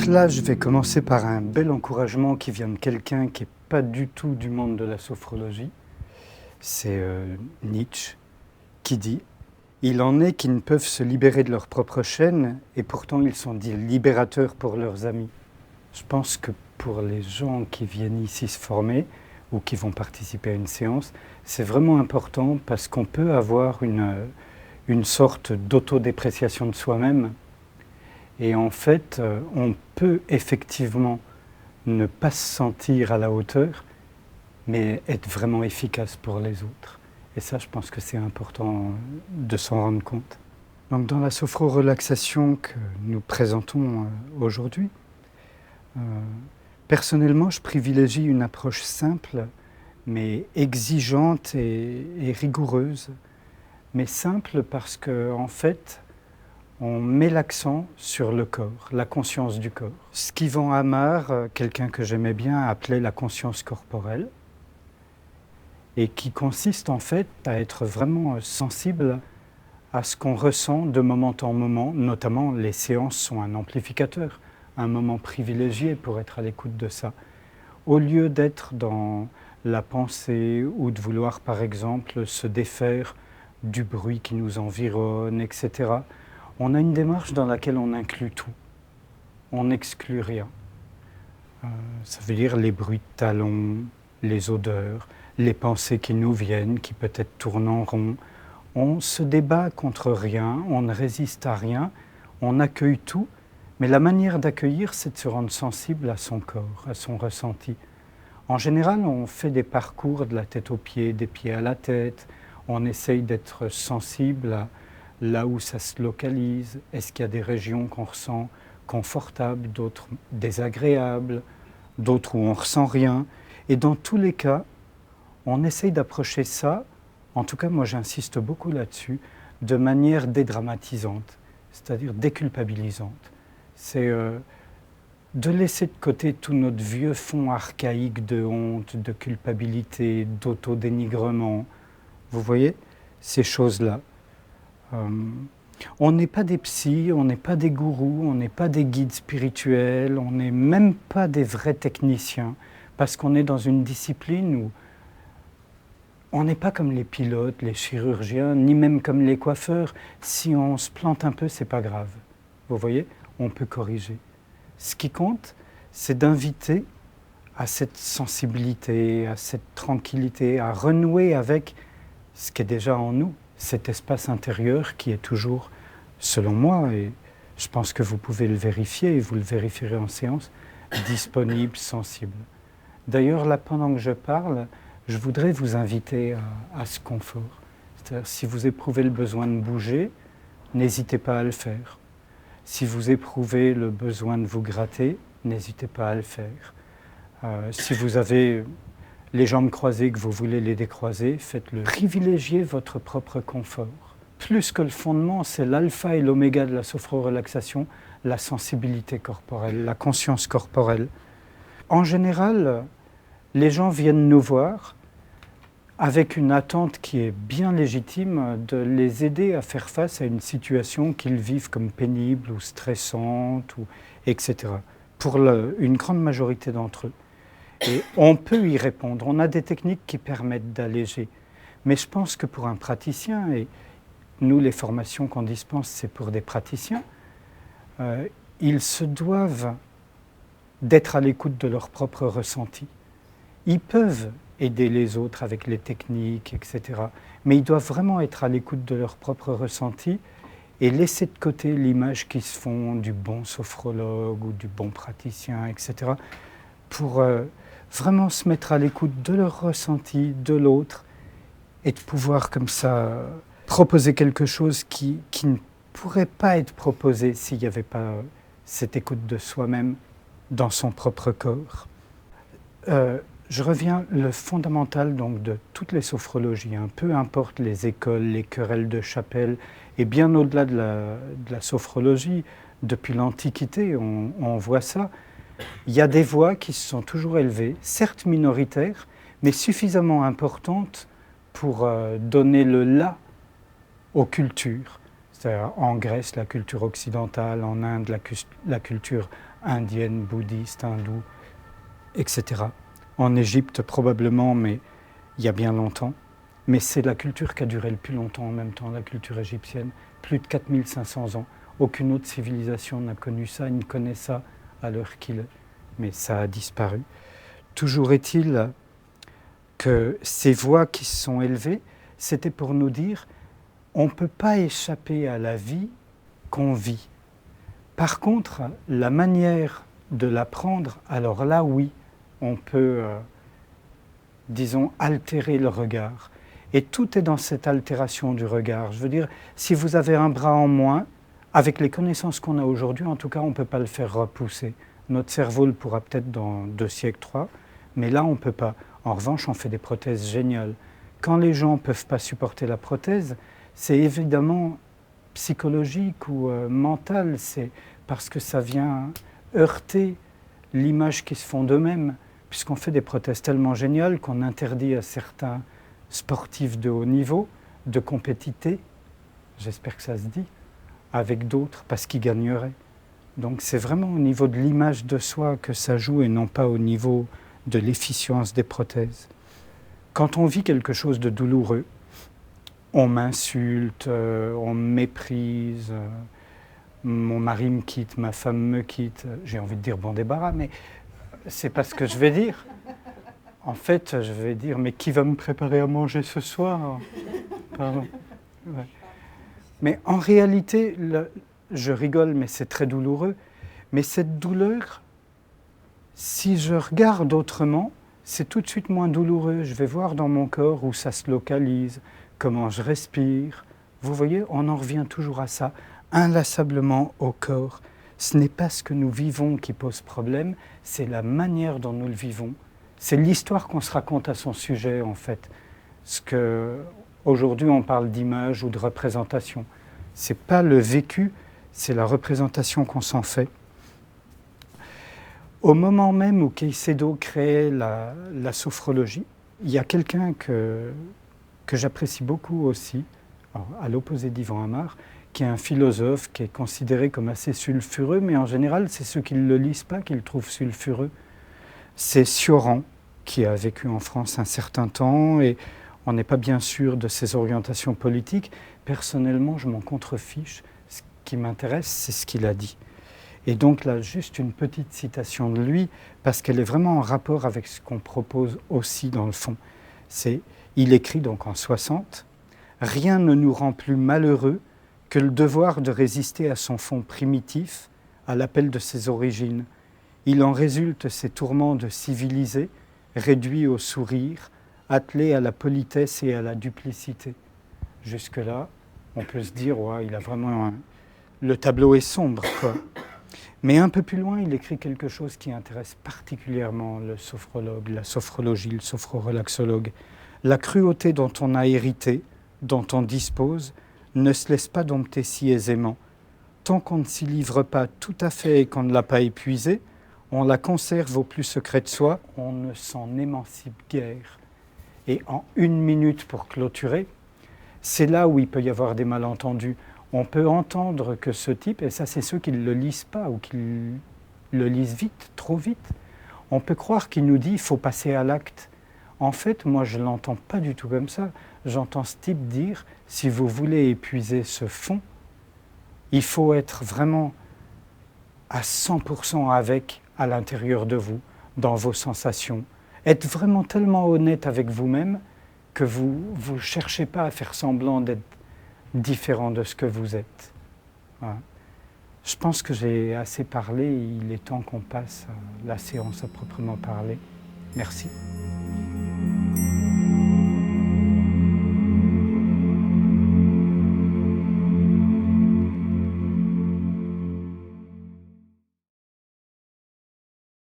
Donc là, je vais commencer par un bel encouragement qui vient de quelqu'un qui n'est pas du tout du monde de la sophrologie. C'est Nietzsche qui dit « Il en est qui ne peuvent se libérer de leur propre chaîne et pourtant ils sont dits libérateurs pour leurs amis. » Je pense que pour les gens qui viennent ici se former ou qui vont participer à une séance, c'est vraiment important parce qu'on peut avoir une sorte d'autodépréciation de soi-même. Et en fait, on peut effectivement ne pas se sentir à la hauteur, mais être vraiment efficace pour les autres. Et ça, je pense que c'est important de s'en rendre compte. Donc dans la sophro-relaxation que nous présentons aujourd'hui, personnellement, je privilégie une approche simple, mais exigeante et rigoureuse. Mais simple parce que, en fait, on met l'accent sur le corps, la conscience du corps. Ce qu'Yvan Amar, quelqu'un que j'aimais bien, appelait la conscience corporelle, et qui consiste en fait à être vraiment sensible à ce qu'on ressent de moment en moment. Notamment, les séances sont un amplificateur, un moment privilégié pour être à l'écoute de ça. Au lieu d'être dans la pensée ou de vouloir, par exemple, se défaire du bruit qui nous environne, etc., on a une démarche dans laquelle on inclut tout, on n'exclut rien. Ça veut dire les bruits de talons, les odeurs, les pensées qui nous viennent, qui peut-être tournent en rond. On se débat contre rien, on ne résiste à rien, on accueille tout, mais la manière d'accueillir, c'est de se rendre sensible à son corps, à son ressenti. En général, on fait des parcours de la tête aux pieds, des pieds à la tête, on essaye d'être sensible à là où ça se localise. Est-ce qu'il y a des régions qu'on ressent confortables, d'autres désagréables, d'autres où on ne ressent rien. Et dans tous les cas, on essaye d'approcher ça, en tout cas moi j'insiste beaucoup là-dessus, de manière dédramatisante, c'est-à-dire déculpabilisante. C'est de laisser de côté tout notre vieux fond archaïque de honte, de culpabilité, d'autodénigrement. Vous voyez, ces choses-là. On n'est pas des psys, on n'est pas des gourous, on n'est pas des guides spirituels, on n'est même pas des vrais techniciens, parce qu'on est dans une discipline où on n'est pas comme les pilotes, les chirurgiens, ni même comme les coiffeurs. Si on se plante un peu, c'est pas grave. Vous voyez, on peut corriger. Ce qui compte, c'est d'inviter à cette sensibilité, à cette tranquillité, à renouer avec ce qui est déjà en nous, cet espace intérieur qui est toujours, selon moi, et je pense que vous pouvez le vérifier, et vous le vérifierez en séance, disponible, sensible. D'ailleurs, là, pendant que je parle, je voudrais vous inviter à ce confort. C'est-à-dire, si vous éprouvez le besoin de bouger, n'hésitez pas à le faire. Si vous éprouvez le besoin de vous gratter, n'hésitez pas à le faire. Si vous avez les jambes croisées, que vous voulez les décroiser, faites-le. Privilégiez votre propre confort. Plus que le fondement, c'est l'alpha et l'oméga de la sophro-relaxation, la sensibilité corporelle, la conscience corporelle. En général, les gens viennent nous voir avec une attente qui est bien légitime de les aider à faire face à une situation qu'ils vivent comme pénible ou stressante, etc. Pour une grande majorité d'entre eux. Et on peut y répondre, on a des techniques qui permettent d'alléger. Mais je pense que pour un praticien, et nous les formations qu'on dispense c'est pour des praticiens, ils se doivent d'être à l'écoute de leur propre ressenti. Ils peuvent aider les autres avec les techniques, etc. Mais ils doivent vraiment être à l'écoute de leur propre ressenti et laisser de côté l'image qui se font du bon sophrologue ou du bon praticien, etc. pour vraiment se mettre à l'écoute de leur ressenti, de l'autre, et de pouvoir comme ça proposer quelque chose qui ne pourrait pas être proposé s'il n'y avait pas cette écoute de soi-même dans son propre corps. Je reviens, le fondamental donc de toutes les sophrologies, peu importe les écoles, les querelles de chapelle, et bien au-delà de la sophrologie, depuis l'Antiquité, on voit ça. Il y a des voix qui se sont toujours élevées, certes minoritaires, mais suffisamment importantes pour donner le là aux cultures. C'est-à-dire en Grèce, la culture occidentale, en Inde, la culture indienne, bouddhiste, hindoue, etc. En Égypte, probablement, mais il y a bien longtemps. Mais c'est la culture qui a duré le plus longtemps en même temps, la culture égyptienne. Plus de 4500 ans. Aucune autre civilisation n'a connu ça, ne connaît ça à l'heure qu'il est. Mais ça a disparu. Toujours est-il que ces voix qui se sont élevées, c'était pour nous dire on ne peut pas échapper à la vie qu'on vit. Par contre, la manière de l'apprendre, alors là, oui, on peut, disons, altérer le regard. Et tout est dans cette altération du regard. Je veux dire, si vous avez un bras en moins, avec les connaissances qu'on a aujourd'hui, en tout cas, on ne peut pas le faire repousser. Notre cerveau le pourra peut-être dans 2 siècles, 3, mais là, on ne peut pas. En revanche, on fait des prothèses géniales. Quand les gens ne peuvent pas supporter la prothèse, c'est évidemment psychologique ou mental, c'est parce que ça vient heurter l'image qu'ils se font d'eux-mêmes, puisqu'on fait des prothèses tellement géniales qu'on interdit à certains sportifs de haut niveau de compétiter, j'espère que ça se dit, avec d'autres parce qu'ils gagneraient. Donc c'est vraiment au niveau de l'image de soi que ça joue et non pas au niveau de l'efficience des prothèses. Quand on vit quelque chose de douloureux, on m'insulte, on me méprise, mon mari me quitte, ma femme me quitte, j'ai envie de dire bon débarras, mais c'est pas ce que je vais dire. En fait, je vais dire mais qui va me préparer à manger ce soir? Pardon. Ouais. Mais en réalité, je rigole, mais c'est très douloureux. Mais cette douleur, si je regarde autrement, c'est tout de suite moins douloureux. Je vais voir dans mon corps où ça se localise, comment je respire. Vous voyez, on en revient toujours à ça, inlassablement au corps. Ce n'est pas ce que nous vivons qui pose problème, c'est la manière dont nous le vivons. C'est l'histoire qu'on se raconte à son sujet, en fait. Aujourd'hui, on parle d'image ou de représentation. Ce n'est pas le vécu, c'est la représentation qu'on s'en fait. Au moment même où Caicedo créait la sophrologie, il y a quelqu'un que j'apprécie beaucoup aussi, alors, à l'opposé d'Yvan Amar, qui est un philosophe qui est considéré comme assez sulfureux, mais en général, c'est ceux qui ne le lisent pas qui le trouvent sulfureux. C'est Sioran, qui a vécu en France un certain temps, et on n'est pas bien sûr de ses orientations politiques. Personnellement, je m'en contrefiche. Ce qui m'intéresse, c'est ce qu'il a dit. Et donc là, juste une petite citation de lui, parce qu'elle est vraiment en rapport avec ce qu'on propose aussi dans le fond. Il écrit donc en 60 « Rien ne nous rend plus malheureux que le devoir de résister à son fond primitif, à l'appel de ses origines. Il en résulte ces tourments de civilisé, réduits au sourire, attelés à la politesse et à la duplicité. » Jusque-là, on peut se dire, ouais, il a vraiment le tableau est sombre, quoi. Mais un peu plus loin, il écrit quelque chose qui intéresse particulièrement le sophrologue, la sophrologie, le sophrorelaxologue. La cruauté dont on a hérité, dont on dispose, ne se laisse pas dompter si aisément. Tant qu'on ne s'y livre pas tout à fait et qu'on ne l'a pas épuisée, on la conserve au plus secret de soi, on ne s'en émancipe guère. Et en 1 minute pour clôturer, c'est là où il peut y avoir des malentendus. On peut entendre que ce type, et ça c'est ceux qui ne le lisent pas ou qui le lisent vite, trop vite, on peut croire qu'il nous dit « il faut passer à l'acte ». En fait, moi je ne l'entends pas du tout comme ça. J'entends ce type dire « si vous voulez épuiser ce fond, il faut être vraiment à 100% avec à l'intérieur de vous, dans vos sensations. Être vraiment tellement honnête avec vous-même que vous ne cherchez pas à faire semblant d'être différent de ce que vous êtes. » Voilà. Je pense que j'ai assez parlé, il est temps qu'on passe à la séance à proprement parler. Merci.